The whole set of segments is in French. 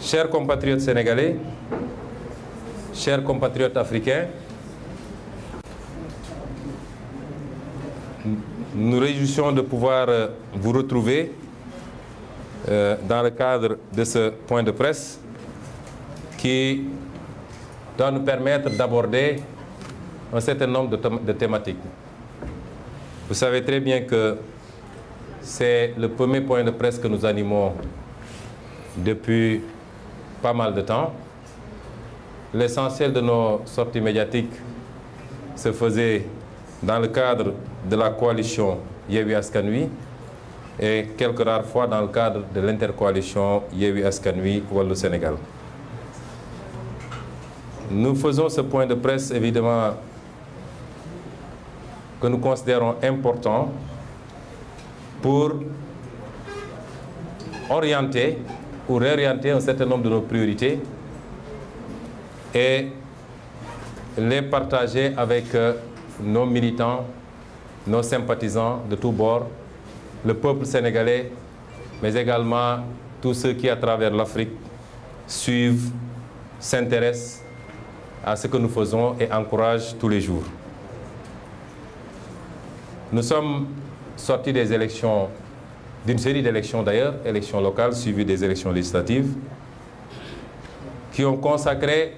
Chers compatriotes sénégalais, chers compatriotes africains, nous réjouissons de pouvoir vous retrouver dans le cadre de ce point de presse qui doit nous permettre d'aborder un certain nombre de thématiques. Vous savez très bien que c'est le premier point de presse que nous animons depuis pas mal de temps. L'essentiel de nos sorties médiatiques se faisait dans le cadre de la coalition Yewwi Askan Wi et quelques rares fois dans le cadre de l'intercoalition Yewwi Askan Wi Wallu Sénégal. Nous faisons ce point de presse évidemment que nous considérons important pour orienter ou réorienter un certain nombre de nos priorités et les partager avec nos militants, nos sympathisants de tous bords, le peuple sénégalais, mais également tous ceux qui, à travers l'Afrique, suivent, s'intéressent à ce que nous faisons et encouragent tous les jours. Nous sommes sortis des élections, d'une série d'élections d'ailleurs, élections locales suivies des élections législatives, qui ont consacré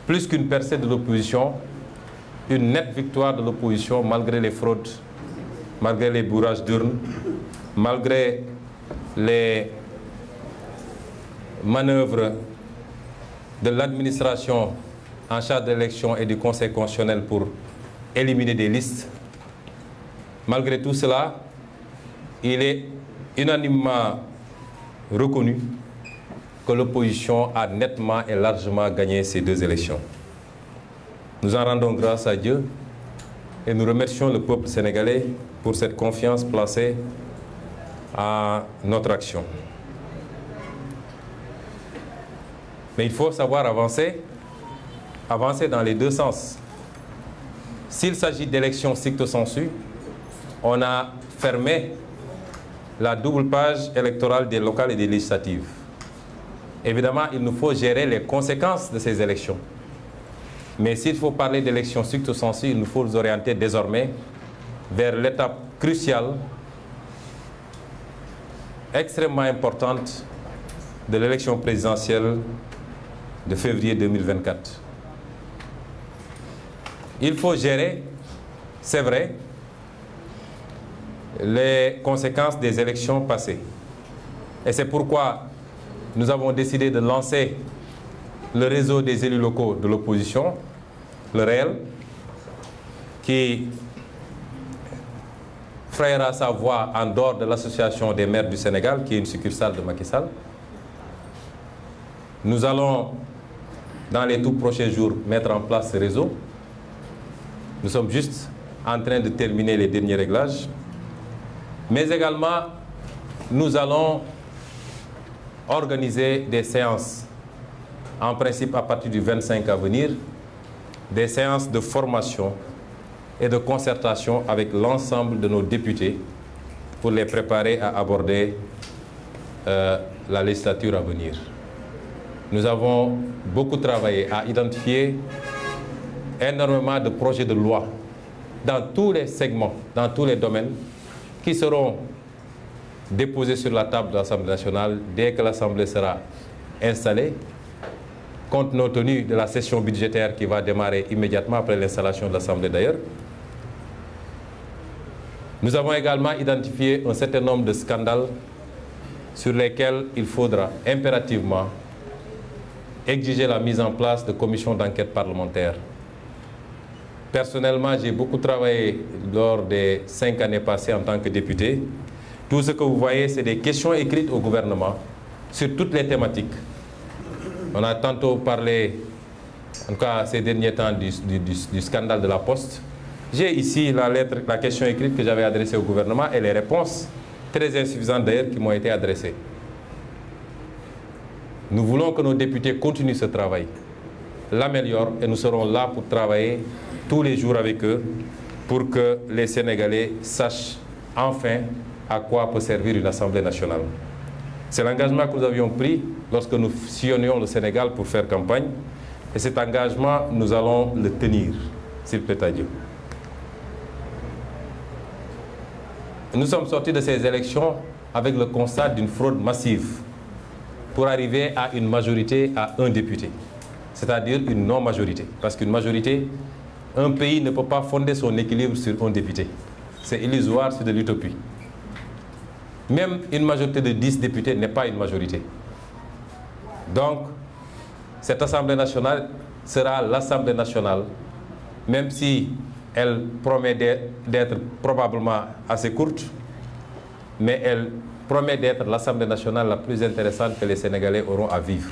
plus qu'une percée de l'opposition, une nette victoire de l'opposition malgré les fraudes, malgré les bourrages d'urnes, malgré les manœuvres de l'administration en charge de l'élection et du Conseil constitutionnel pour éliminer des listes. Malgré tout cela, il est unanimement reconnu que l'opposition a nettement et largement gagné ces deux élections. Nous en rendons grâce à Dieu et nous remercions le peuple sénégalais pour cette confiance placée à notre action. Mais il faut savoir avancer dans les deux sens. S'il s'agit d'élections stricto sensu, on a fermé la double page électorale des locales et des législatives. Évidemment, il nous faut gérer les conséquences de ces élections. Mais s'il faut parler d'élections stricto sensu, il nous faut nous orienter désormais vers l'étape cruciale, extrêmement importante, de l'élection présidentielle de février 2024. Il faut gérer, c'est vrai, les conséquences des élections passées. Et c'est pourquoi nous avons décidé de lancer le réseau des élus locaux de l'opposition, le REL, qui frayera sa voix en dehors de l'Association des maires du Sénégal, qui est une succursale de Macky Sall. Nous allons, dans les tout prochains jours, mettre en place ce réseau. Nous sommes juste en train de terminer les derniers réglages. Mais également, nous allons organiser des séances, en principe à partir du 25 à venir, des séances de formation et de concertation avec l'ensemble de nos députés pour les préparer à aborder la législature à venir. Nous avons beaucoup travaillé à identifier énormément de projets de loi dans tous les segments, dans tous les domaines, qui seront déposés sur la table de l'Assemblée nationale dès que l'Assemblée sera installée, compte tenu de la session budgétaire qui va démarrer immédiatement après l'installation de l'Assemblée d'ailleurs. Nous avons également identifié un certain nombre de scandales sur lesquels il faudra impérativement exiger la mise en place de commissions d'enquête parlementaires. Personnellement, j'ai beaucoup travaillé lors des 5 années passées en tant que député. Tout ce que vous voyez, c'est des questions écrites au gouvernement sur toutes les thématiques. On a tantôt parlé, en tout cas ces derniers temps, du scandale de la Poste. J'ai ici la question écrite que j'avais adressée au gouvernement et les réponses, très insuffisantes d'ailleurs, qui m'ont été adressées. Nous voulons que nos députés continuent ce travail, l'améliorent et nous serons là pour travailler tous les jours avec eux pour que les Sénégalais sachent enfin à quoi peut servir une Assemblée nationale. C'est l'engagement que nous avions pris lorsque nous sillonnions le Sénégal pour faire campagne. Et cet engagement, nous allons le tenir, s'il plaît à Dieu. Nous sommes sortis de ces élections avec le constat d'une fraude massive pour arriver à une majorité à un député, c'est-à-dire une non-majorité. Parce qu'une majorité, un pays ne peut pas fonder son équilibre sur un député. C'est illusoire, c'est de l'utopie. Même une majorité de 10 députés n'est pas une majorité. Donc, cette Assemblée nationale sera l'Assemblée nationale, même si elle promet d'être probablement assez courte, mais elle promet d'être l'Assemblée nationale la plus intéressante que les Sénégalais auront à vivre.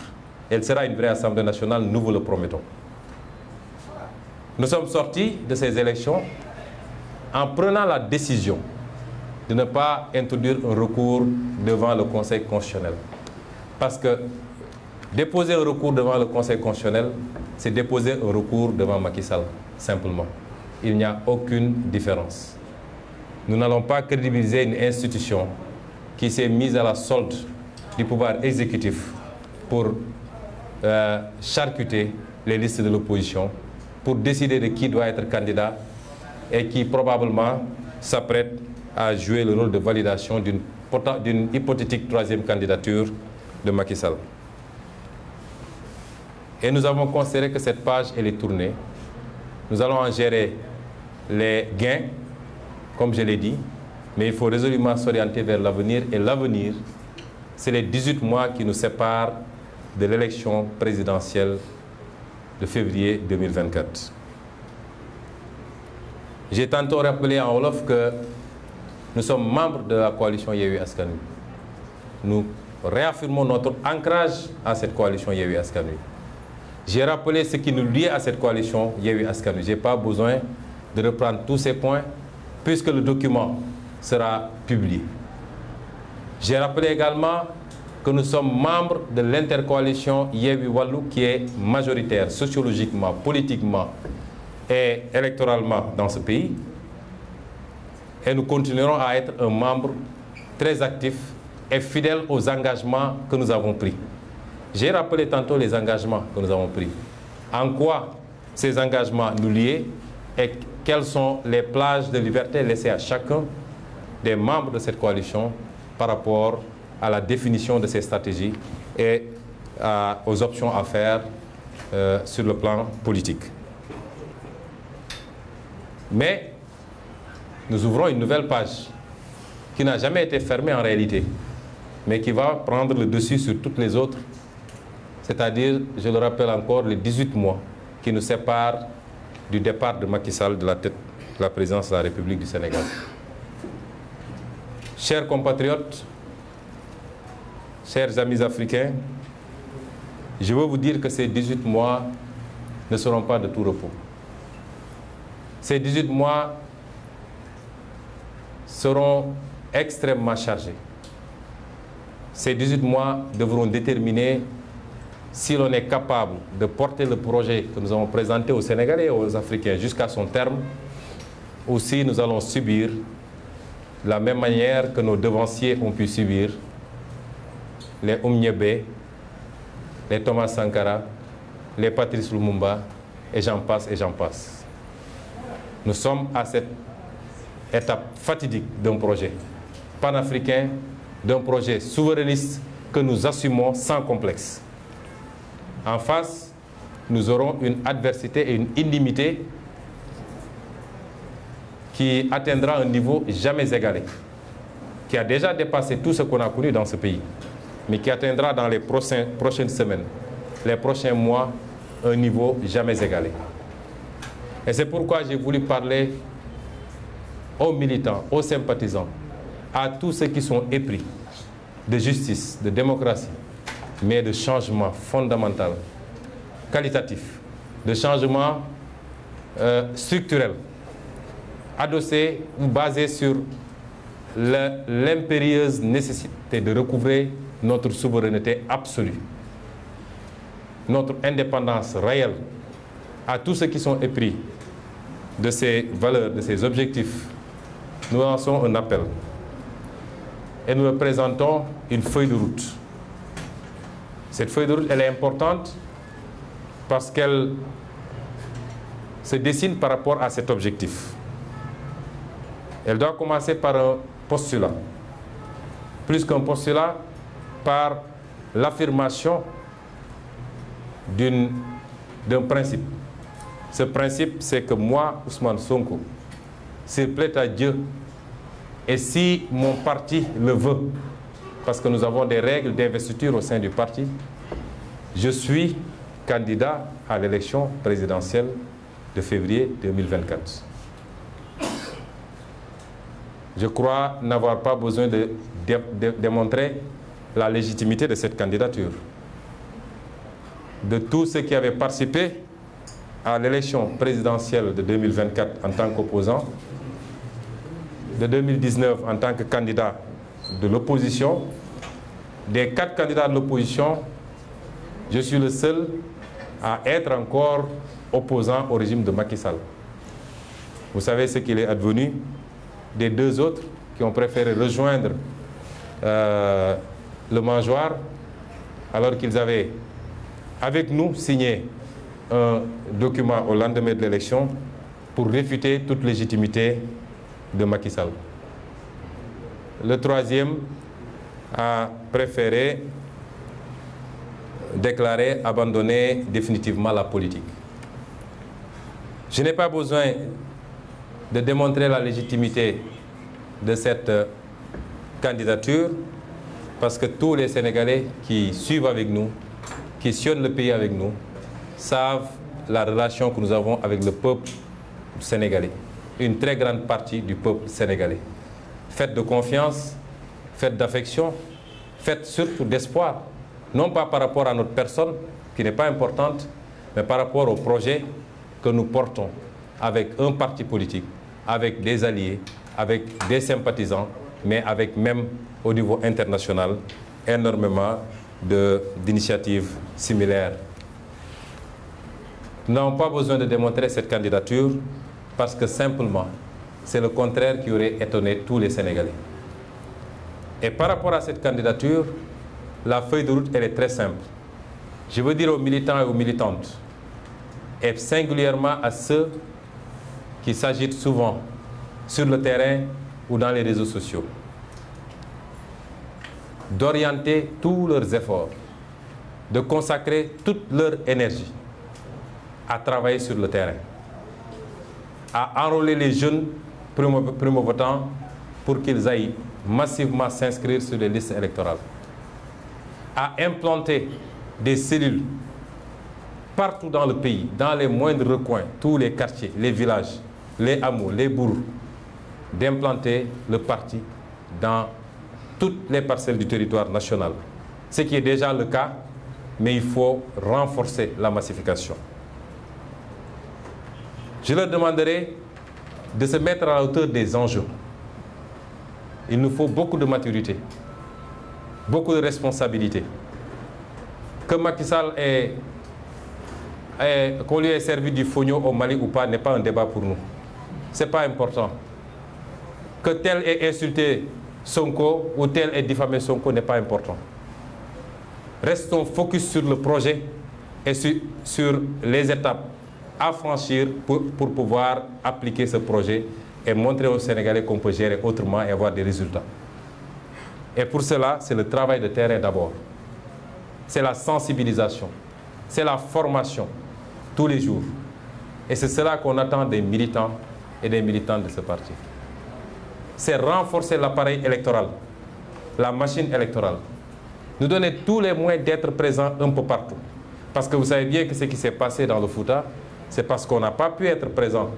Elle sera une vraie Assemblée nationale, nous vous le promettons. Nous sommes sortis de ces élections en prenant la décision de ne pas introduire un recours devant le Conseil constitutionnel. Parce que déposer un recours devant le Conseil constitutionnel, c'est déposer un recours devant Macky Sall, simplement. Il n'y a aucune différence. Nous n'allons pas crédibiliser une institution qui s'est mise à la solde du pouvoir exécutif pour charcuter les listes de l'opposition, pour décider de qui doit être candidat et qui probablement s'apprête à jouer le rôle de validation d'une hypothétique troisième candidature de Macky Sall. Et nous avons considéré que cette page, elle est tournée. Nous allons en gérer les gains, comme je l'ai dit, mais il faut résolument s'orienter vers l'avenir. Et l'avenir, c'est les 18 mois qui nous séparent de l'élection présidentielle de février 2024. J'ai tantôt rappelé en Wolof que nous sommes membres de la coalition Yewwi Askan Wi. Nous réaffirmons notre ancrage à cette coalition Yewwi Askan Wi. J'ai rappelé ce qui nous lie à cette coalition Yewwi Askan Wi. Je n'ai pas besoin de reprendre tous ces points puisque le document sera publié. J'ai rappelé également que nous sommes membres de l'intercoalition Yewwi Wallu qui est majoritaire sociologiquement, politiquement et électoralement dans ce pays. Et nous continuerons à être un membre très actif et fidèle aux engagements que nous avons pris. J'ai rappelé tantôt les engagements que nous avons pris. En quoi ces engagements nous lient et quelles sont les plages de liberté laissées à chacun des membres de cette coalition par rapport à la définition de ces stratégies et aux options à faire sur le plan politique. Mais nous ouvrons une nouvelle page qui n'a jamais été fermée en réalité, mais qui va prendre le dessus sur toutes les autres, c'est-à-dire, je le rappelle encore, les 18 mois qui nous séparent du départ de Macky Sall de la tête de la présidence de la République du Sénégal. Chers compatriotes, chers amis africains, je veux vous dire que ces 18 mois ne seront pas de tout repos. Ces 18 mois seront extrêmement chargés. Ces 18 mois devront déterminer si l'on est capable de porter le projet que nous avons présenté aux Sénégalais et aux Africains jusqu'à son terme, ou si nous allons subir de la même manière que nos devanciers ont pu subir les Oumniébé, les Thomas Sankara, les Patrice Lumumba, et j'en passe et j'en passe. Nous sommes à cette étape fatidique d'un projet panafricain, d'un projet souverainiste que nous assumons sans complexe. En face, nous aurons une adversité et une inimité qui atteindra un niveau jamais égalé, qui a déjà dépassé tout ce qu'on a connu dans ce pays, mais qui atteindra dans les prochaines semaines, les prochains mois, un niveau jamais égalé. Et c'est pourquoi j'ai voulu parler aux militants, aux sympathisants, à tous ceux qui sont épris de justice, de démocratie, mais de changement fondamental, qualitatif, de changement structurel, adossé ou basé sur l'impérieuse nécessité de recouvrer notre souveraineté absolue, notre indépendance réelle. À tous ceux qui sont épris de ces valeurs, de ces objectifs, nous lançons un appel et nous leur présentons une feuille de route. Cette feuille de route, elle est importante parce qu'elle se dessine par rapport à cet objectif. Elle doit commencer par un postulat. Plus qu'un postulat, par l'affirmation d'un principe. Ce principe, c'est que moi, Ousmane Sonko, s'il plaît à Dieu, et si mon parti le veut, parce que nous avons des règles d'investiture au sein du parti, je suis candidat à l'élection présidentielle de février 2024. Je crois n'avoir pas besoin de démontrer la légitimité de cette candidature. De tous ceux qui avaient participé à l'élection présidentielle de 2024 en tant qu'opposant, de 2019 en tant que candidat de l'opposition, des 4 candidats de l'opposition, je suis le seul à être encore opposant au régime de Macky Sall. Vous savez ce qu'il est advenu des 2 autres qui ont préféré rejoindre le mangeoire alors qu'ils avaient, avec nous, signé un document au lendemain de l'élection pour réfuter toute légitimité de Macky Sall. Le 3e a préféré déclarer abandonner définitivement la politique. Je n'ai pas besoin de démontrer la légitimité de cette candidature parce que tous les Sénégalais qui suivent avec nous, qui sillonnent le pays avec nous, savent la relation que nous avons avec le peuple sénégalais. Une très grande partie du peuple sénégalais. Faite de confiance, faite d'affection, faite surtout d'espoir. Non pas par rapport à notre personne, qui n'est pas importante, mais par rapport au projet que nous portons avec un parti politique, avec des alliés, avec des sympathisants, mais avec même au niveau international, énormément d'initiatives similaires. Nous n'avons pas besoin de démontrer cette candidature parce que simplement, c'est le contraire qui aurait étonné tous les Sénégalais. Et par rapport à cette candidature, la feuille de route, elle est très simple. Je veux dire aux militants et aux militantes, et singulièrement à ceux qui s'agitent souvent sur le terrain ou dans les réseaux sociaux, d'orienter tous leurs efforts, de consacrer toute leur énergie à travailler sur le terrain, à enrôler les jeunes primo-votants pour qu'ils aillent massivement s'inscrire sur les listes électorales, à implanter des cellules partout dans le pays, dans les moindres recoins, tous les quartiers, les villages, les hameaux, les bourgs, d'implanter le parti dans toutes les parcelles du territoire national. Ce qui est déjà le cas, mais il faut renforcer la massification. Je leur demanderai de se mettre à la hauteur des enjeux. Il nous faut beaucoup de maturité, beaucoup de responsabilité. Que Macky Sall qu'on lui ait servi du fognon au Mali ou pas n'est pas un débat pour nous. Ce n'est pas important. Que tel ait insulté Sonko ou tel ait diffamé Sonko n'est pas important. Restons focus sur le projet et sur les étapes à franchir pour pouvoir appliquer ce projet et montrer aux Sénégalais qu'on peut gérer autrement et avoir des résultats. Et pour cela, c'est le travail de terrain d'abord. C'est la sensibilisation, c'est la formation tous les jours. Et c'est cela qu'on attend des militants et des militantes de ce parti. C'est renforcer l'appareil électoral, la machine électorale. Nous donner tous les moyens d'être présents un peu partout. Parce que vous savez bien que ce qui s'est passé dans le Fouta, c'est parce qu'on n'a pas pu être présent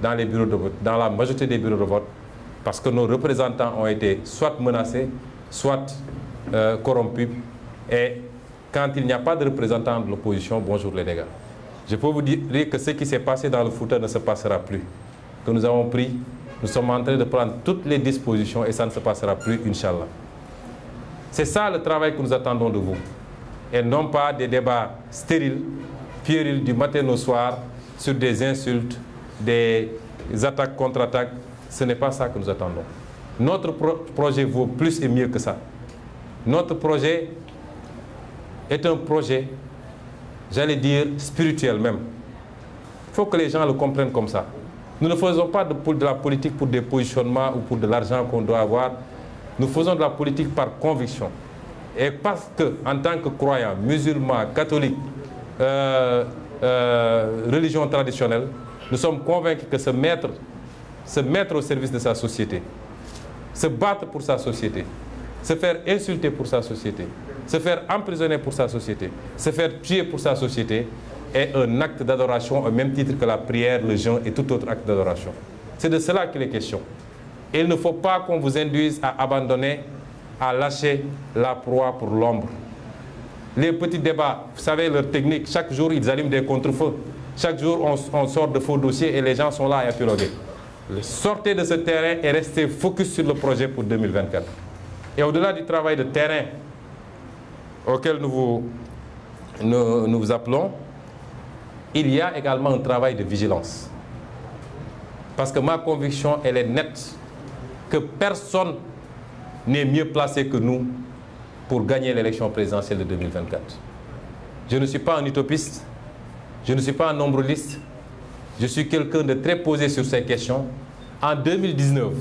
dans les bureaux de vote, dans la majorité des bureaux de vote, parce que nos représentants ont été soit menacés, soit corrompus. Et quand il n'y a pas de représentants de l'opposition, bonjour les dégâts. Je peux vous dire que ce qui s'est passé dans le Fouta ne se passera plus. Que nous avons pris, nous sommes en train de prendre toutes les dispositions et ça ne se passera plus, Inch'Allah. C'est ça le travail que nous attendons de vous. Et non pas des débats stériles, puérils du matin au soir, sur des insultes, des attaques contre-attaques. Ce n'est pas ça que nous attendons. Notre projet vaut plus et mieux que ça. Notre projet est un projet, j'allais dire, spirituel même. Il faut que les gens le comprennent comme ça. Nous ne faisons pas de la politique pour des positionnements ou pour de l'argent qu'on doit avoir. Nous faisons de la politique par conviction. Et parce que, en tant que croyants, musulmans, catholiques, religion traditionnelle, nous sommes convaincus que se mettre au service de sa société, se battre pour sa société, se faire insulter pour sa société, se faire emprisonner pour sa société, se faire tuer pour sa société, est un acte d'adoration au même titre que la prière, le jeûne et tout autre acte d'adoration. C'est de cela qu'il est question. Et il ne faut pas qu'on vous induise à abandonner, à lâcher la proie pour l'ombre. Les petits débats, vous savez leur technique, chaque jour ils allument des contre-feux. Chaque jour on sort de faux dossiers et les gens sont là à épiloguer. Sortez de ce terrain et restez focus sur le projet pour 2024. Et au-delà du travail de terrain auquel nous vous appelons, il y a également un travail de vigilance. Parce que ma conviction, elle est nette, que personne n'est mieux placé que nous pour gagner l'élection présidentielle de 2024. Je ne suis pas un utopiste, je ne suis pas un nombreliste, je suis quelqu'un de très posé sur ces questions. En 2019,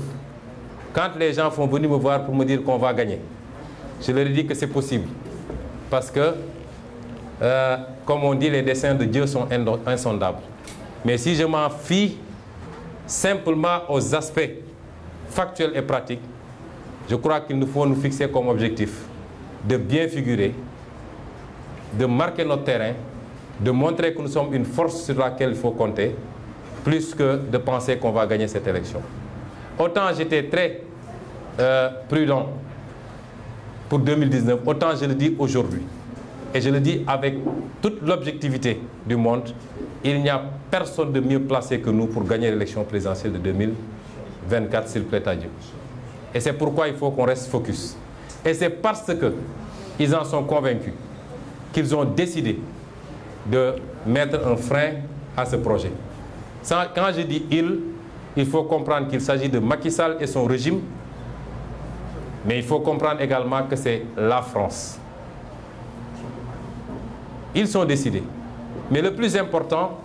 quand les gens sont venus me voir pour me dire qu'on va gagner, je leur ai dit que c'est possible. Parce que, comme on dit, les desseins de Dieu sont insondables. Mais si je m'en fie simplement aux aspects factuels et pratiques, je crois qu'il nous faut nous fixer comme objectif de bien figurer, de marquer notre terrain, de montrer que nous sommes une force sur laquelle il faut compter, plus que de penser qu'on va gagner cette élection. Autant j'étais très prudent pour 2019, autant je le dis aujourd'hui. Et je le dis avec toute l'objectivité du monde, il n'y a personne de mieux placé que nous pour gagner l'élection présidentielle de 2024, s'il plaît à Dieu. Et c'est pourquoi il faut qu'on reste focus. Et c'est parce qu'ils en sont convaincus qu'ils ont décidé de mettre un frein à ce projet. Quand je dis il faut comprendre qu'il s'agit de Macky Sall et son régime, mais il faut comprendre également que c'est la France. Ils sont décidés. Mais le plus important,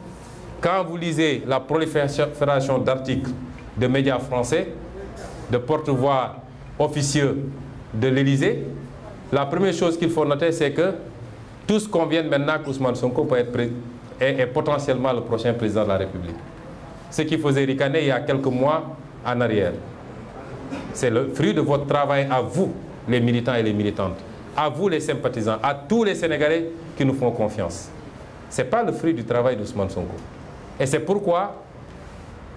quand vous lisez la prolifération d'articles de médias français, de porte-voix officieux de l'Élysée, la première chose qu'il faut noter, c'est que tous conviennent maintenant qu'Ousmane Sonko peut être est potentiellement le prochain président de la République. Ce qui faisait ricaner il y a quelques mois en arrière. C'est le fruit de votre travail à vous, les militants et les militantes, à vous les sympathisants, à tous les Sénégalais qui nous font confiance. Ce n'est pas le fruit du travail d'Ousmane Sonko. Et c'est pourquoi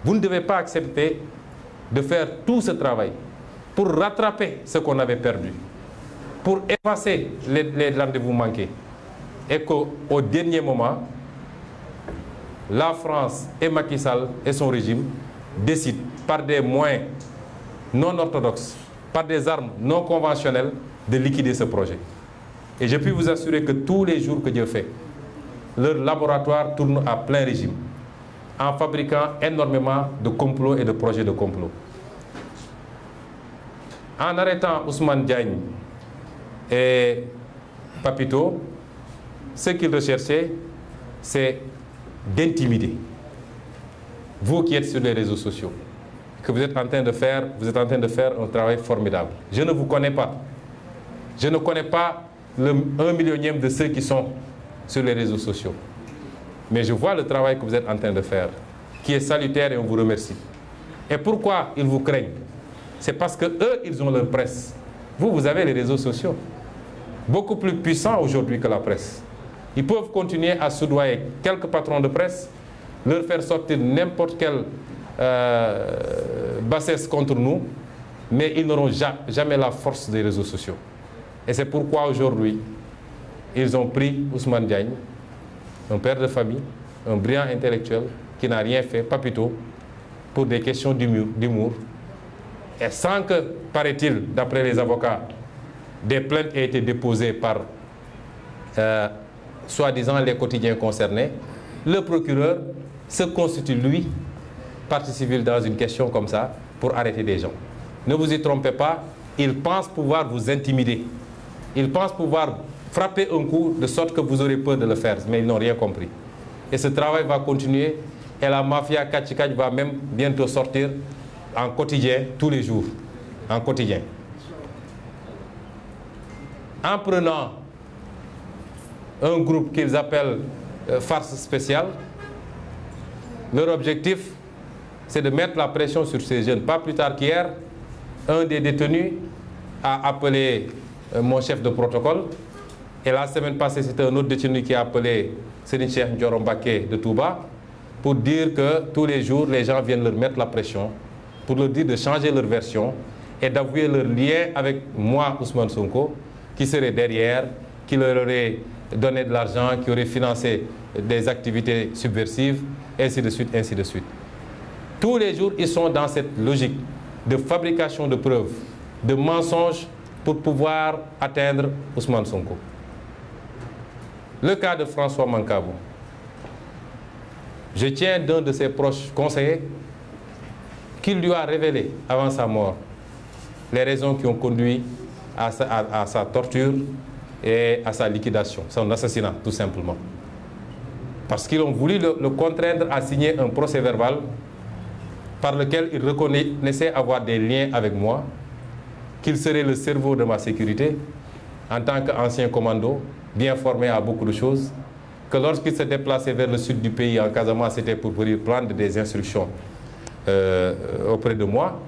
vous ne devez pas accepter de faire tout ce travail pour rattraper ce qu'on avait perdu, pour effacer les rendez-vous manqués. Et qu'au dernier moment, la France et Macky Sall et son régime décident par des moyens non orthodoxes, par des armes non conventionnelles, de liquider ce projet. Et je puis vous assurer que tous les jours que Dieu fait, leur laboratoire tourne à plein régime, en fabriquant énormément de complots et de projets de complot. En arrêtant Ousmane Diagne et Papito, ce qu'ils recherchaient, c'est d'intimider. Vous qui êtes sur les réseaux sociaux, que vous êtes en train de faire un travail formidable. Je ne vous connais pas. Je ne connais pas le 1 millionième de ceux qui sont sur les réseaux sociaux. Mais je vois le travail que vous êtes en train de faire, qui est salutaire et on vous remercie. Et pourquoi ils vous craignent? C'est parce qu'eux, ils ont leur presse. Vous, vous avez les réseaux sociaux, beaucoup plus puissants aujourd'hui que la presse. Ils peuvent continuer à soudoyer quelques patrons de presse, leur faire sortir n'importe quelle bassesse contre nous, mais ils n'auront jamais la force des réseaux sociaux. Et c'est pourquoi aujourd'hui, ils ont pris Ousmane Diagne, un père de famille, un brillant intellectuel, qui n'a rien fait, Papito, pour des questions d'humour. Et sans que, paraît-il, d'après les avocats, des plaintes aient été déposées par, soi-disant, les quotidiens concernés, le procureur se constitue, lui, partie civile dans une question comme ça, pour arrêter des gens. ne vous y trompez pas, ils pensent pouvoir vous intimider. Ils pensent pouvoir frapper un coup de sorte que vous aurez peur de le faire, mais ils n'ont rien compris. Et ce travail va continuer et la mafia Kachikach va même bientôt sortir en quotidien, tous les jours, en quotidien. En prenant un groupe qu'ils appellent farce spéciale, leur objectif, c'est de mettre la pression sur ces jeunes. Pas plus tard qu'hier, un des détenus a appelé mon chef de protocole. Et la semaine passée, c'était un autre détenu qui a appelé Serigne Cheikh Ndioro Mbacké de Touba pour dire que tous les jours, les gens viennent leur mettre la pression, pour leur dire de changer leur version et d'avouer leur lien avec moi, Ousmane Sonko, qui serait derrière, qui leur aurait donné de l'argent, qui aurait financé des activités subversives, ainsi de suite, ainsi de suite. Tous les jours, ils sont dans cette logique de fabrication de preuves, de mensonges pour pouvoir atteindre Ousmane Sonko. Le cas de François Mancabou. Je tiens d'un de ses proches conseillers qu'il lui a révélé avant sa mort les raisons qui ont conduit à sa torture et à sa liquidation, son assassinat tout simplement. Parce qu'ils ont voulu le contraindre à signer un procès-verbal par lequel il reconnaissait avoir des liens avec moi, qu'il serait le cerveau de ma sécurité en tant qu'ancien commando, bien formé à beaucoup de choses, que lorsqu'il se déplaçait vers le sud du pays, en Casamance, c'était pour venir prendre des instructions auprès de moi,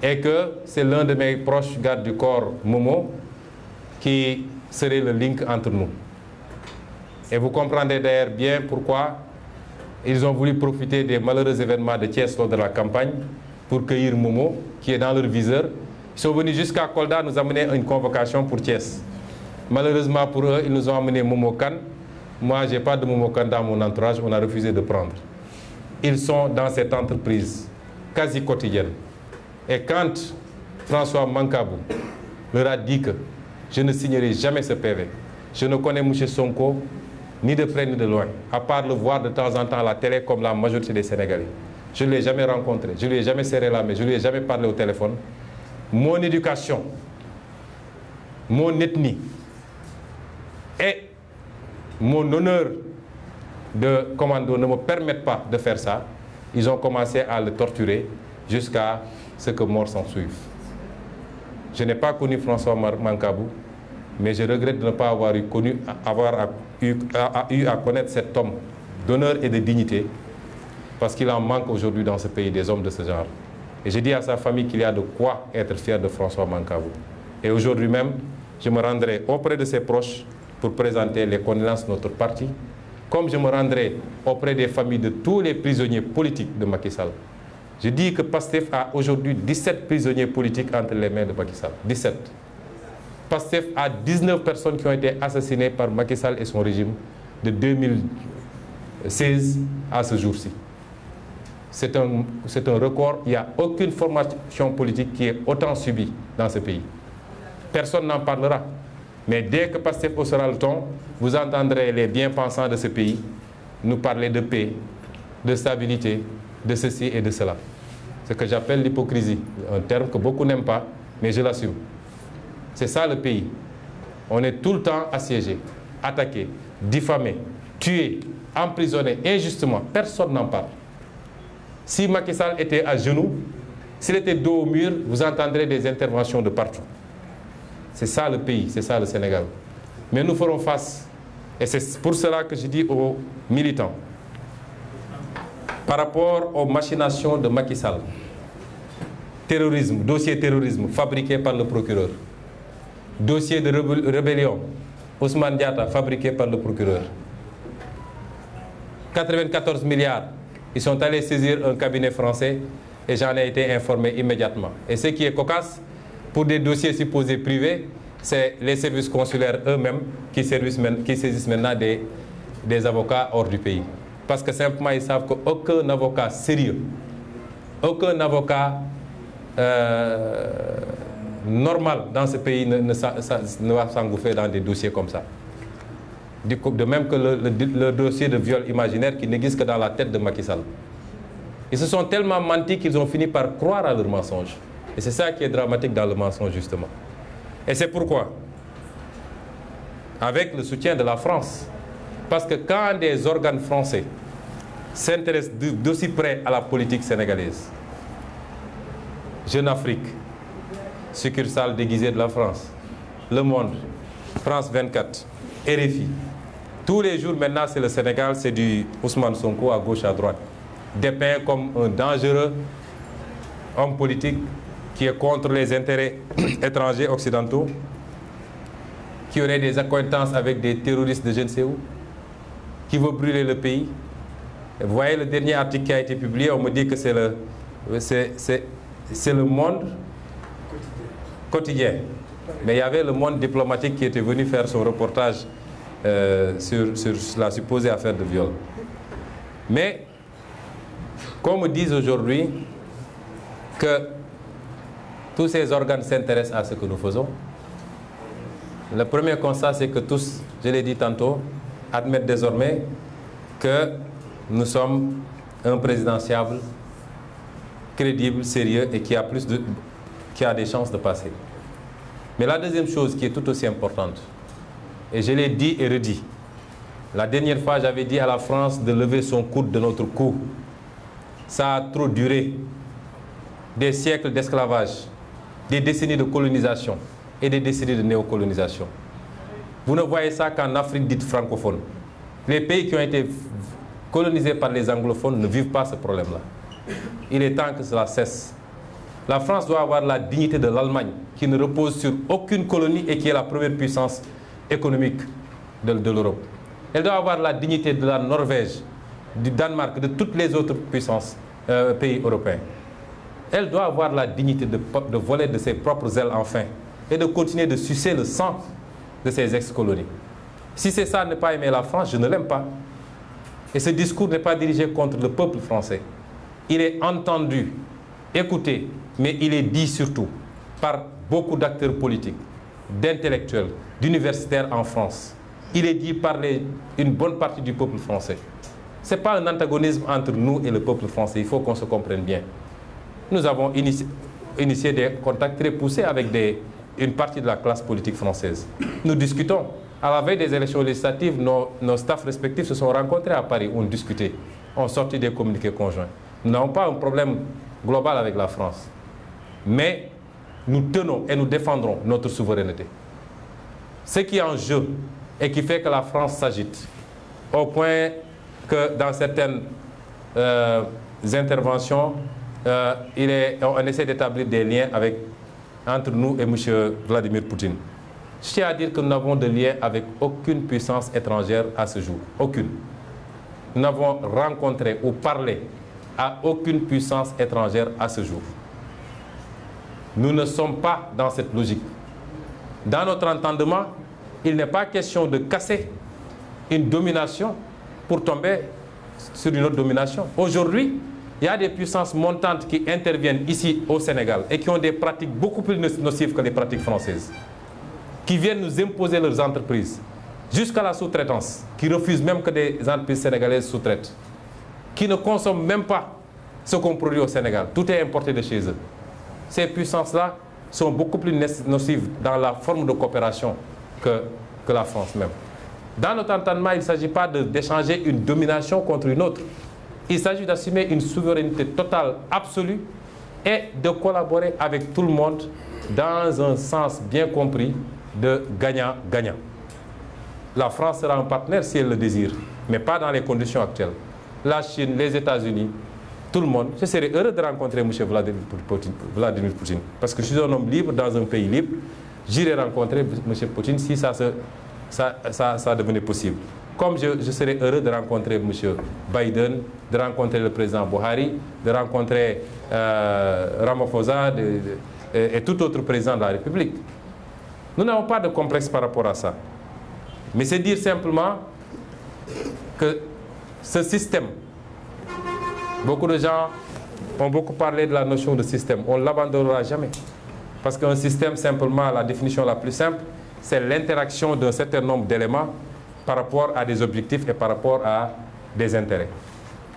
et que c'est l'un de mes proches gardes du corps, Momo, qui serait le link entre nous. Et vous comprendrez d'ailleurs bien pourquoi ils ont voulu profiter des malheureux événements de Thiès lors de la campagne pour cueillir Momo, qui est dans leur viseur. Ils sont venus jusqu'à Kolda nous amener une convocation pour Thiès. Malheureusement pour eux, ils nous ont amené Momo Kane. Moi, je n'ai pas de Momo Kane dans mon entourage, on a refusé de prendre. Ils sont dans cette entreprise quasi quotidienne. Et quand François Mancabou leur a dit que je ne signerai jamais ce PV, je ne connais M. Sonko ni de près ni de loin, à part le voir de temps en temps à la télé comme la majorité des Sénégalais. Je ne l'ai jamais rencontré, je ne lui ai jamais serré la main, je ne lui ai jamais parlé au téléphone. Mon éducation, mon ethnie et mon honneur de commando ne me permettent pas de faire ça. Ils ont commencé à le torturer jusqu'à ce que mort s'en suive. Je n'ai pas connu François Mancabou, mais je regrette de ne pas avoir eu à connaître cet homme d'honneur et de dignité, parce qu'il en manque aujourd'hui dans ce pays des hommes de ce genre. Et je dis à sa famille qu'il y a de quoi être fier de François Mancabou. Et aujourd'hui même, je me rendrai auprès de ses proches pour présenter les condoléances de notre parti, comme je me rendrai auprès des familles de tous les prisonniers politiques de Macky Sall. Je dis que Pastef a aujourd'hui 17 prisonniers politiques entre les mains de Macky Sall. 17. Pastef a 19 personnes qui ont été assassinées par Macky Sall et son régime de 2016 à ce jour-ci. C'est un record. Il n'y a aucune formation politique qui est autant subie dans ce pays. Personne n'en parlera. Mais dès que Pastef haussera le ton, vous entendrez les bien-pensants de ce pays nous parler de paix, de stabilité, de ceci et de cela. Ce que j'appelle l'hypocrisie, un terme que beaucoup n'aiment pas, mais je l'assume. C'est ça le pays. On est tout le temps assiégé, attaqué, diffamé, tué, emprisonné injustement. Personne n'en parle. Si Macky Sall était à genoux, s'il était dos au mur, vous entendrez des interventions de partout. C'est ça le pays, c'est ça le Sénégal. Mais nous ferons face. Et c'est pour cela que je dis aux militants, par rapport aux machinations de Macky Sall, terrorisme, dossier terrorisme fabriqué par le procureur, dossier de rébellion, Ousmane Diatta fabriqué par le procureur, 94 milliards, ils sont allés saisir un cabinet français et j'en ai été informé immédiatement. Et ce qui est cocasse, pour des dossiers supposés privés, c'est les services consulaires eux-mêmes qui saisissent maintenant des avocats hors du pays. Parce que simplement, ils savent qu'aucun avocat sérieux, aucun avocat normal dans ce pays ne va s'engouffrer dans des dossiers comme ça. De même que le dossier de viol imaginaire qui n'existe que dans la tête de Macky Sall. Ils se sont tellement menti qu'ils ont fini par croire à leurs mensonges. Et c'est ça qui est dramatique dans le mensonge, justement. Et c'est pourquoi, avec le soutien de la France, parce que quand des organes français s'intéressent d'aussi près à la politique sénégalaise, Jeune Afrique, succursale déguisée de la France, Le Monde, France 24, RFI, tous les jours maintenant c'est le Sénégal, c'est du Ousmane Sonko à gauche à droite, dépeint comme un dangereux homme politique qui est contre les intérêts étrangers occidentaux, qui aurait des accointances avec des terroristes de je ne sais où, qui veut brûler le pays. Et vous voyez le dernier article qui a été publié, on me dit que c'est le Monde quotidien. Mais il y avait le Monde diplomatique qui était venu faire son reportage sur la supposée affaire de viol. Mais, qu'on me dise aujourd'hui que tous ces organes s'intéressent à ce que nous faisons, le premier constat, c'est que tous, je l'ai dit tantôt, admettent désormais que nous sommes un présidentiable crédible, sérieux et qui a des chances de passer. Mais la deuxième chose qui est tout aussi importante, et je l'ai dit et redit, la dernière fois j'avais dit à la France de lever son coude de notre cou. Ça a trop duré. Des siècles d'esclavage, des décennies de colonisation et des décennies de néocolonisation. Vous ne voyez ça qu'en Afrique dite francophone. Les pays qui ont été colonisés par les anglophones ne vivent pas ce problème-là. Il est temps que cela cesse. La France doit avoir la dignité de l'Allemagne, qui ne repose sur aucune colonie et qui est la première puissance économique de l'Europe. Elle doit avoir la dignité de la Norvège, du Danemark, de toutes les autres puissances, pays européens. Elle doit avoir la dignité de voler de ses propres ailes enfin et de continuer de sucer le sang de ses ex-colonies. Si c'est ça, ne pas aimer la France, je ne l'aime pas. Et ce discours n'est pas dirigé contre le peuple français. Il est entendu, écouté, mais il est dit surtout par beaucoup d'acteurs politiques, d'intellectuels, d'universitaires en France. Il est dit par une bonne partie du peuple français. Ce n'est pas un antagonisme entre nous et le peuple français, il faut qu'on se comprenne bien. Nous avons initié des contacts très poussés avec une partie de la classe politique française. Nous discutons. À la veille des élections législatives, nos staffs respectifs se sont rencontrés à Paris, ont discuté, ont sorti des communiqués conjoints. Nous n'avons pas un problème global avec la France. Mais nous tenons et nous défendrons notre souveraineté. Ce qui est en jeu et qui fait que la France s'agite, au point que dans certaines interventions, on essaie d'établir des liens entre nous et M. Vladimir Poutine. Je tiens à dire que nous n'avons de lien avec aucune puissance étrangère à ce jour. Aucune. Nous n'avons rencontré ou parlé à aucune puissance étrangère à ce jour. Nous ne sommes pas dans cette logique. Dans notre entendement, il n'est pas question de casser une domination pour tomber sur une autre domination. Aujourd'hui, il y a des puissances montantes qui interviennent ici au Sénégal et qui ont des pratiques beaucoup plus nocives que les pratiques françaises, qui viennent nous imposer leurs entreprises, jusqu'à la sous-traitance, qui refusent même que des entreprises sénégalaises sous-traitent, qui ne consomment même pas ce qu'on produit au Sénégal. Tout est importé de chez eux. Ces puissances-là sont beaucoup plus nocives dans la forme de coopération que la France même. Dans notre entendement, il ne s'agit pas d'échanger une domination contre une autre. Il s'agit d'assumer une souveraineté totale, absolue, et de collaborer avec tout le monde dans un sens bien compris de gagnant-gagnant. La France sera un partenaire si elle le désire, mais pas dans les conditions actuelles. La Chine, les États-Unis, tout le monde. Je serais heureux de rencontrer M. Vladimir Poutine, parce que je suis un homme libre dans un pays libre. J'irai rencontrer M. Poutine si ça devenait possible. Comme je serais heureux de rencontrer M. Biden, de rencontrer le président Buhari, de rencontrer Ramaphosa et tout autre président de la République. Nous n'avons pas de complexe par rapport à ça. Mais c'est dire simplement que ce système, beaucoup de gens ont beaucoup parlé de la notion de système. On ne l'abandonnera jamais. Parce qu'un système, simplement, la définition la plus simple, c'est l'interaction d'un certain nombre d'éléments par rapport à des objectifs et par rapport à des intérêts.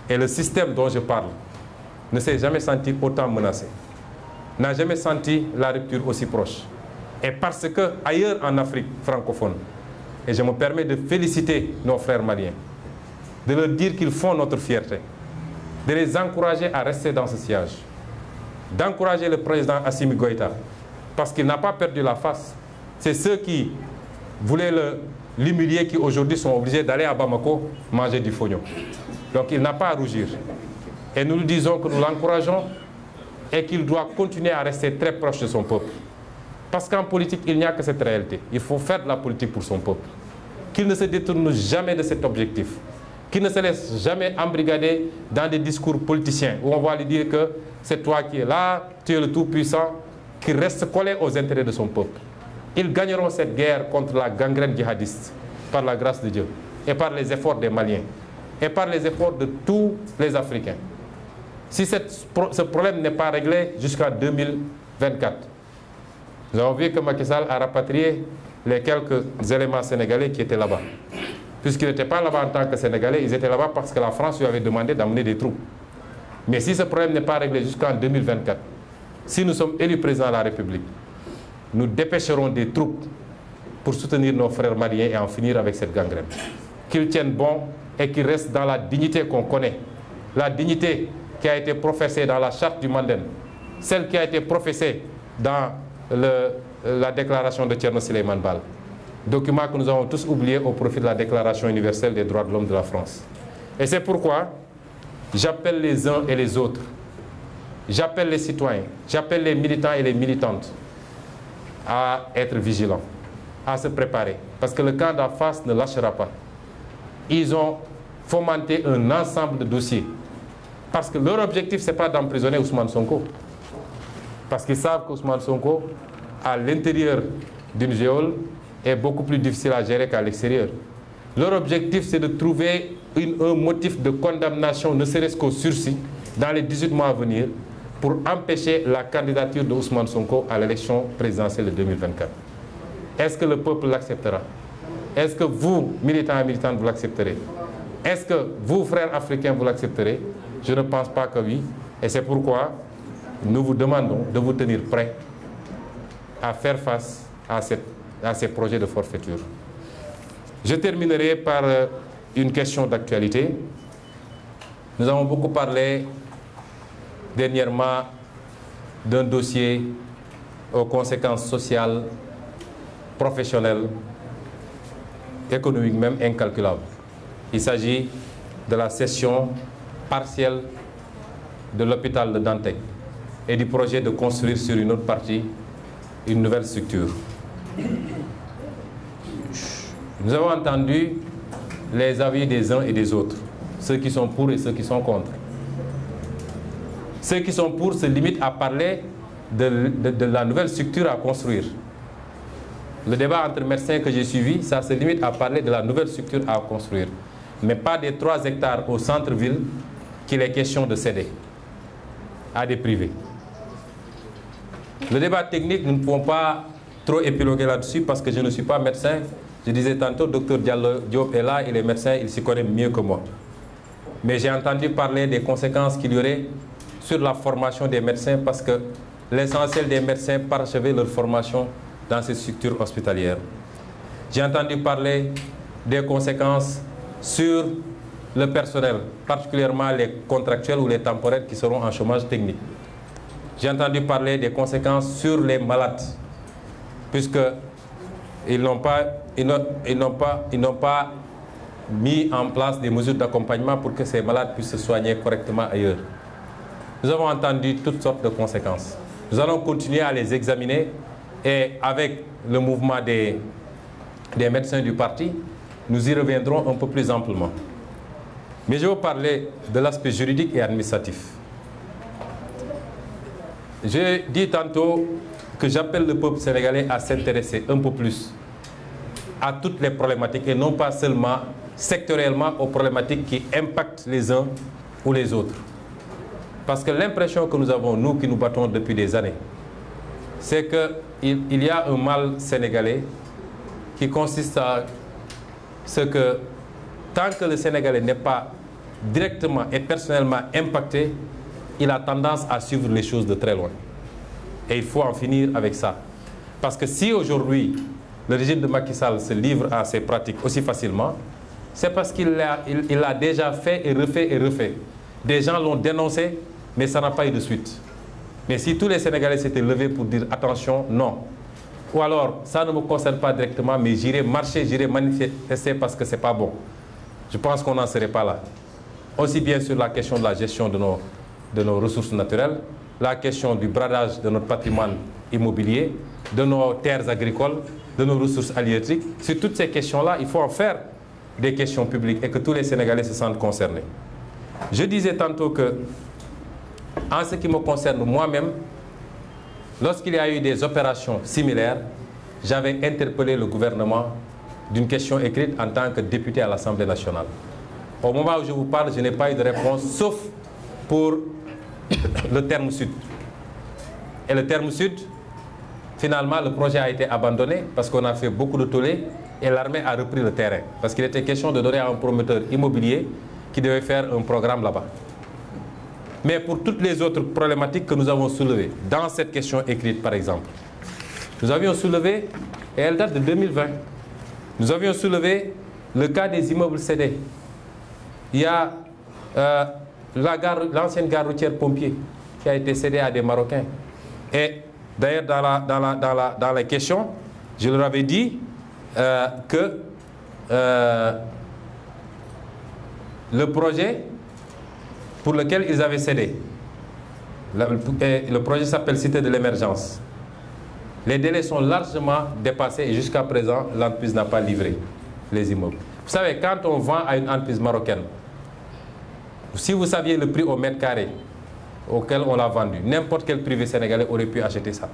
Et le système dont je parle ne s'est jamais senti autant menacé, n'a jamais senti la rupture aussi proche. Et parce que ailleurs en Afrique francophone, et je me permets de féliciter nos frères maliens, de leur dire qu'ils font notre fierté, de les encourager à rester dans ce siège, d'encourager le président Assimi Goïta, parce qu'il n'a pas perdu la face. C'est ceux qui voulaient l'humilier qui aujourd'hui sont obligés d'aller à Bamako manger du fognon. Donc il n'a pas à rougir. Et nous lui disons que nous l'encourageons et qu'il doit continuer à rester très proche de son peuple. Parce qu'en politique, il n'y a que cette réalité. Il faut faire de la politique pour son peuple. Qu'il ne se détourne jamais de cet objectif. Qu'il ne se laisse jamais embrigader dans des discours politiciens où on va lui dire que c'est toi qui es là, tu es le tout-puissant, qu'il reste collé aux intérêts de son peuple. Ils gagneront cette guerre contre la gangrène djihadiste par la grâce de Dieu et par les efforts des Maliens et par les efforts de tous les Africains. Si ce problème n'est pas réglé jusqu'en 2024, nous avons vu que Macky Sall a rapatrié les quelques éléments sénégalais qui étaient là-bas. Puisqu'ils n'étaient pas là-bas en tant que Sénégalais, ils étaient là-bas parce que la France lui avait demandé d'amener des troupes. Mais si ce problème n'est pas réglé jusqu'en 2024, si nous sommes élus président de la République, nous dépêcherons des troupes pour soutenir nos frères maliens et en finir avec cette gangrène. Qu'ils tiennent bon et qu'ils restent dans la dignité qu'on connaît. La dignité qui a été professée dans la charte du Manden, celle qui a été professée dans la déclaration de Thierno Souleymane Baal, document que nous avons tous oublié au profit de la Déclaration universelle des droits de l'homme de la France. Et c'est pourquoi j'appelle les uns et les autres, j'appelle les citoyens, j'appelle les militants et les militantes à être vigilants, à se préparer. Parce que le camp d'en face ne lâchera pas. Ils ont fomenté un ensemble de dossiers. Parce que leur objectif, ce n'est pas d'emprisonner Ousmane Sonko. Parce qu'ils savent qu'Ousmane Sonko, à l'intérieur d'une geôle, est beaucoup plus difficile à gérer qu'à l'extérieur. Leur objectif, c'est de trouver un motif de condamnation, ne serait-ce qu'au sursis, dans les 18 mois à venir, pour empêcher la candidature de Ousmane Sonko à l'élection présidentielle de 2024. Est-ce que le peuple l'acceptera? Est-ce que vous, militants et militantes, vous l'accepterez? Est-ce que vous, frères africains, vous l'accepterez? Je ne pense pas que oui. Et c'est pourquoi nous vous demandons de vous tenir prêts à faire face à ces projets de forfaiture. Je terminerai par une question d'actualité. Nous avons beaucoup parlé dernièrement d'un dossier aux conséquences sociales, professionnelles, économiques même incalculables. Il s'agit de la cession partielle de l'hôpital de Dantec et du projet de construire sur une autre partie une nouvelle structure. Nous avons entendu les avis des uns et des autres, ceux qui sont pour et ceux qui sont contre. Ceux qui sont pour se limitent à parler de la nouvelle structure à construire. Le débat entre médecins que j'ai suivi, ça se limite à parler de la nouvelle structure à construire, mais pas des 3 hectares au centre-ville qu'il est question de céder à des privés. Le débat technique, nous ne pouvons pas trop épiloguer là-dessus parce que je ne suis pas médecin. Je disais tantôt, Dr Diop est là et les médecins, ils s'y connaissent mieux que moi. Mais j'ai entendu parler des conséquences qu'il y aurait sur la formation des médecins parce que l'essentiel des médecins parachevaient leur formation dans ces structures hospitalières. J'ai entendu parler des conséquences sur le personnel, particulièrement les contractuels ou les temporaires qui seront en chômage technique. J'ai entendu parler des conséquences sur les malades, puisqu'ils n'ont pas mis en place des mesures d'accompagnement pour que ces malades puissent se soigner correctement ailleurs. Nous avons entendu toutes sortes de conséquences. Nous allons continuer à les examiner et avec le mouvement des médecins du parti, nous y reviendrons un peu plus amplement. Mais je vais vous parler de l'aspect juridique et administratif. J'ai dit tantôt que j'appelle le peuple sénégalais à s'intéresser un peu plus à toutes les problématiques et non pas seulement sectoriellement aux problématiques qui impactent les uns ou les autres. Parce que l'impression que nous avons, nous qui nous battons depuis des années, c'est qu'il y a un mal sénégalais qui consiste à ce que tant que le Sénégalais n'est pas directement et personnellement impacté, il a tendance à suivre les choses de très loin. Et il faut en finir avec ça. Parce que si aujourd'hui, le régime de Macky Sall se livre à ces pratiques aussi facilement, c'est parce qu'il l'a déjà fait et refait. Des gens l'ont dénoncé, mais ça n'a pas eu de suite. Mais si tous les Sénégalais s'étaient levés pour dire attention, non. Ou alors, ça ne me concerne pas directement, mais j'irai marcher, j'irai manifester parce que ce n'est pas bon. Je pense qu'on n'en serait pas là. Aussi bien sur la question de la gestion de nos ressources naturelles, la question du bradage de notre patrimoine immobilier, de nos terres agricoles, de nos ressources halieutiques. Sur toutes ces questions-là, il faut en faire des questions publiques et que tous les Sénégalais se sentent concernés. Je disais tantôt que, en ce qui me concerne moi-même, lorsqu'il y a eu des opérations similaires, j'avais interpellé le gouvernement d'une question écrite en tant que député à l'Assemblée nationale. Au moment où je vous parle, je n'ai pas eu de réponse, sauf pour le terme sud. Et le terme sud, finalement, le projet a été abandonné parce qu'on a fait beaucoup de tollés et l'armée a repris le terrain. Parce qu'il était question de donner à un promoteur immobilier qui devait faire un programme là-bas. Mais pour toutes les autres problématiques que nous avons soulevées, dans cette question écrite par exemple, nous avions soulevé, et elle date de 2020, nous avions soulevé le cas des immeubles cédés. Il y a l'ancienne gare routière Pompier qui a été cédée à des Marocains. Et d'ailleurs, dans la question, je leur avais dit que le projet pour lequel ils avaient cédé, le projet s'appelle Cité de l'émergence. Les délais sont largement dépassés et jusqu'à présent, l'entreprise n'a pas livré les immeubles. Vous savez, quand on vend à une entreprise marocaine, si vous saviez le prix au mètre carré auquel on l'a vendu, n'importe quel privé sénégalais aurait pu acheter ça.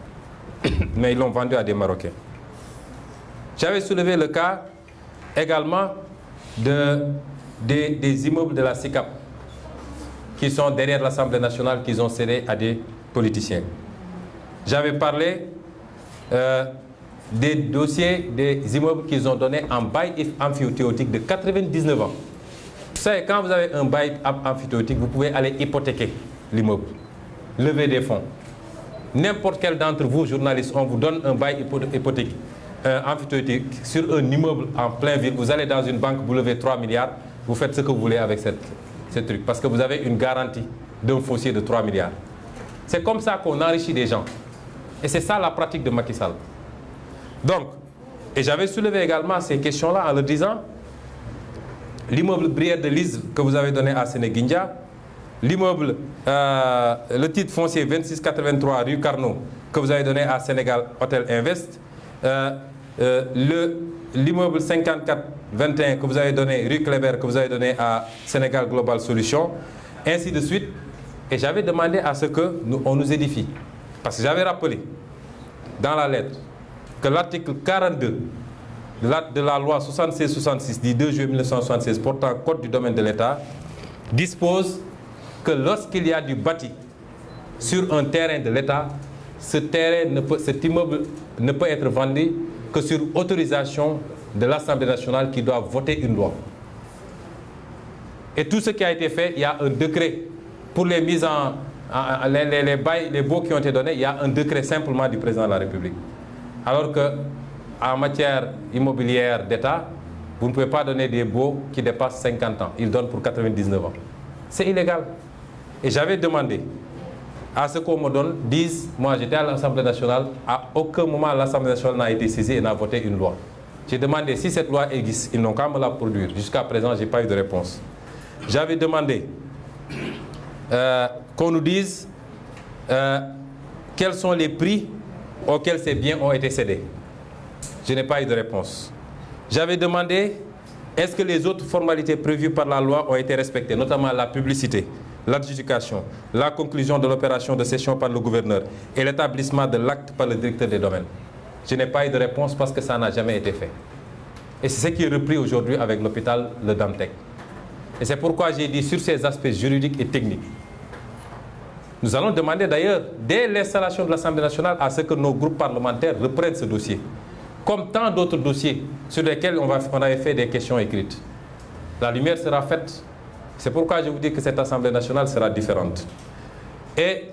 Mais ils l'ont vendu à des Marocains. J'avais soulevé le cas également des immeubles de la SICAP qui sont derrière l'Assemblée nationale, qu'ils ont cédé à des politiciens. J'avais parlé des dossiers, des immeubles qu'ils ont donnés en bail emphytéotique de 99 ans. Vous savez, quand vous avez un bail emphytéotique, vous pouvez aller hypothéquer l'immeuble, lever des fonds. N'importe quel d'entre vous, journalistes, on vous donne un bail hypothétique, emphytéotique sur un immeuble en plein ville. Vous allez dans une banque, vous levez 3 milliards, vous faites ce que vous voulez avec ce truc. Parce que vous avez une garantie d'un foncier de 3 milliards. C'est comme ça qu'on enrichit des gens. Et c'est ça la pratique de Macky Sall. Donc, et j'avais soulevé également ces questions-là en leur disant, l'immeuble Brière de Lise que vous avez donné à Sénéguindia, l'immeuble, le titre foncier 2683 rue Carnot que vous avez donné à Sénégal Hôtel Invest, l'immeuble 5421 que vous avez donné rue Kléber, que vous avez donné à Sénégal Global Solutions, ainsi de suite. Et j'avais demandé à ce qu'on nous édifie. Parce que j'avais rappelé dans la lettre que l'article 42 de la loi 76-66 du 2 juillet 1976 portant Code du domaine de l'État dispose que lorsqu'il y a du bâti sur un terrain de l'État, cet immeuble ne peut être vendu que sur autorisation de l'Assemblée nationale qui doit voter une loi. Et tout ce qui a été fait, il y a un décret pour les mises les baux qui ont été donnés, il y a un décret simplement du président de la République. Alors qu'en matière immobilière d'État, vous ne pouvez pas donner des baux qui dépassent 50 ans. Ils donnent pour 99 ans. C'est illégal. Et j'avais demandé à ce qu'on me donne, moi j'étais à l'Assemblée nationale, à aucun moment l'Assemblée nationale n'a été saisie et n'a voté une loi. J'ai demandé si cette loi existe, ils n'ont qu'à me la produire. Jusqu'à présent, je n'ai pas eu de réponse. J'avais demandé qu'on nous dise quels sont les prix auxquels ces biens ont été cédés. Je n'ai pas eu de réponse. J'avais demandé est-ce que les autres formalités prévues par la loi ont été respectées, notamment la publicité, l'adjudication, la conclusion de l'opération de cession par le gouverneur et l'établissement de l'acte par le directeur des domaines. Je n'ai pas eu de réponse parce que ça n'a jamais été fait. Et c'est ce qui est repris aujourd'hui avec l'hôpital Le Dantec. Et c'est pourquoi j'ai dit sur ces aspects juridiques et techniques. Nous allons demander d'ailleurs, dès l'installation de l'Assemblée nationale, à ce que nos groupes parlementaires reprennent ce dossier. Comme tant d'autres dossiers sur lesquels on avait fait des questions écrites. La lumière sera faite. C'est pourquoi je vous dis que cette Assemblée nationale sera différente. Et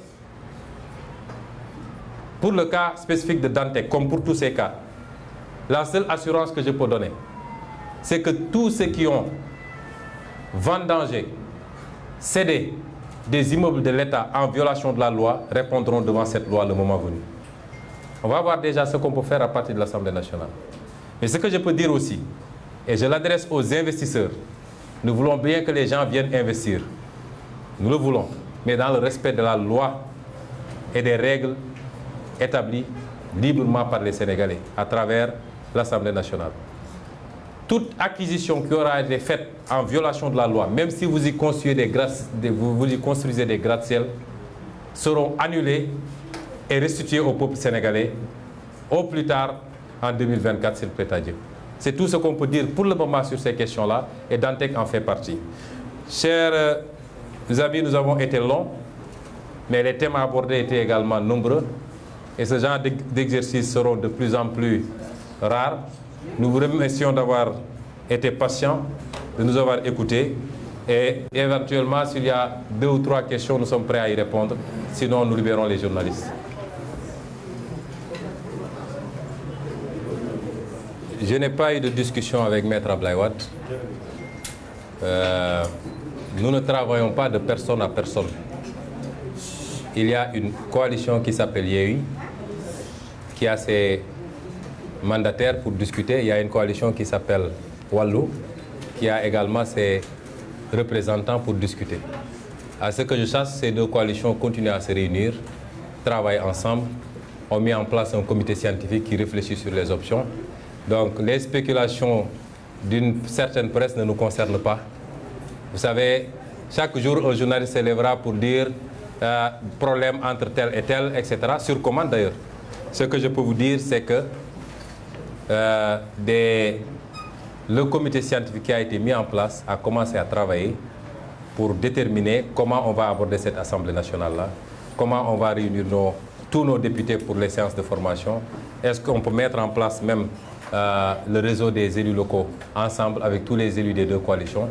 pour le cas spécifique de Dantec, comme pour tous ces cas, la seule assurance que je peux donner, c'est que tous ceux qui ont vendangé, cédé des immeubles de l'État en violation de la loi répondront devant cette loi le moment venu. On va voir déjà ce qu'on peut faire à partir de l'Assemblée nationale. Mais ce que je peux dire aussi, et je l'adresse aux investisseurs, nous voulons bien que les gens viennent investir. Nous le voulons, mais dans le respect de la loi et des règles établies librement par les Sénégalais à travers l'Assemblée nationale. Toute acquisition qui aura été faite en violation de la loi, même si vous y construisez des gratte-ciel, seront annulées et restituées au peuple sénégalais au plus tard en 2024, s'il plaît à Dieu. C'est tout ce qu'on peut dire pour le moment sur ces questions-là, et Dantec en fait partie. Chers amis, nous avons été longs, mais les thèmes abordés étaient également nombreux, et ce genre d'exercices seront de plus en plus rares. Nous vous remercions d'avoir été patients, de nous avoir écoutés, et éventuellement, s'il y a 2 ou 3 questions, nous sommes prêts à y répondre, sinon nous libérons les journalistes. Je n'ai pas eu de discussion avec Maître Abdoulaye Wade. Nous ne travaillons pas de personne à personne. Il y a une coalition qui s'appelle Yewwi, qui a ses mandataires pour discuter. Il y a une coalition qui s'appelle Wallu, qui a également ses représentants pour discuter. À ce que je sache, ces 2 coalitions continuent à se réunir, travaillent ensemble, ont mis en place un comité scientifique qui réfléchit sur les options. Donc les spéculations d'une certaine presse ne nous concernent pas. Vous savez, chaque jour, un journaliste s'élèvera pour dire problème entre tel et tel, etc., sur commande d'ailleurs. Ce que je peux vous dire, c'est que le comité scientifique qui a été mis en place a commencé à travailler pour déterminer comment on va aborder cette Assemblée nationale-là, comment on va réunir tous nos députés pour les séances de formation. Est-ce qu'on peut mettre en place même le réseau des élus locaux ensemble avec tous les élus des 2 coalitions?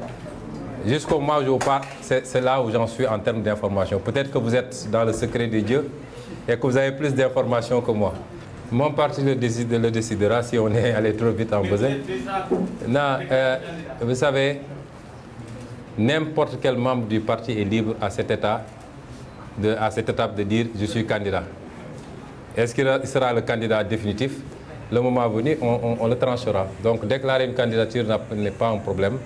Jusqu'au moment où je vous parle, c'est là où j'en suis en termes d'information. Peut-être que vous êtes dans le secret de Dieu et que vous avez plus d'informations que moi. Mon parti le décidera si on est allé trop vite en besogne. Non, vous savez, n'importe quel membre du parti est libre à cette étape de dire « je suis candidat ». Est-ce qu'il sera le candidat définitif? Le moment venu, on le tranchera. Donc déclarer une candidature n'est pas un problème.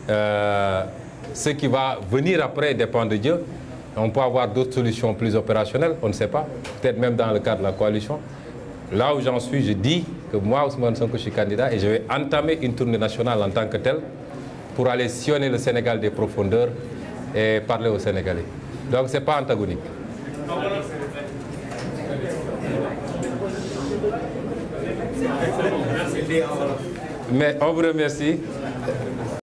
Ce qui va venir après dépend de Dieu. On peut avoir d'autres solutions plus opérationnelles, on ne sait pas. Peut-être même dans le cadre de la coalition. Là où j'en suis, je dis que moi, Ousmane Sonko, je suis candidat et je vais entamer une tournée nationale en tant que telle pour aller sillonner le Sénégal des profondeurs et parler aux Sénégalais. Donc ce n'est pas antagonique. Mais on vous remercie.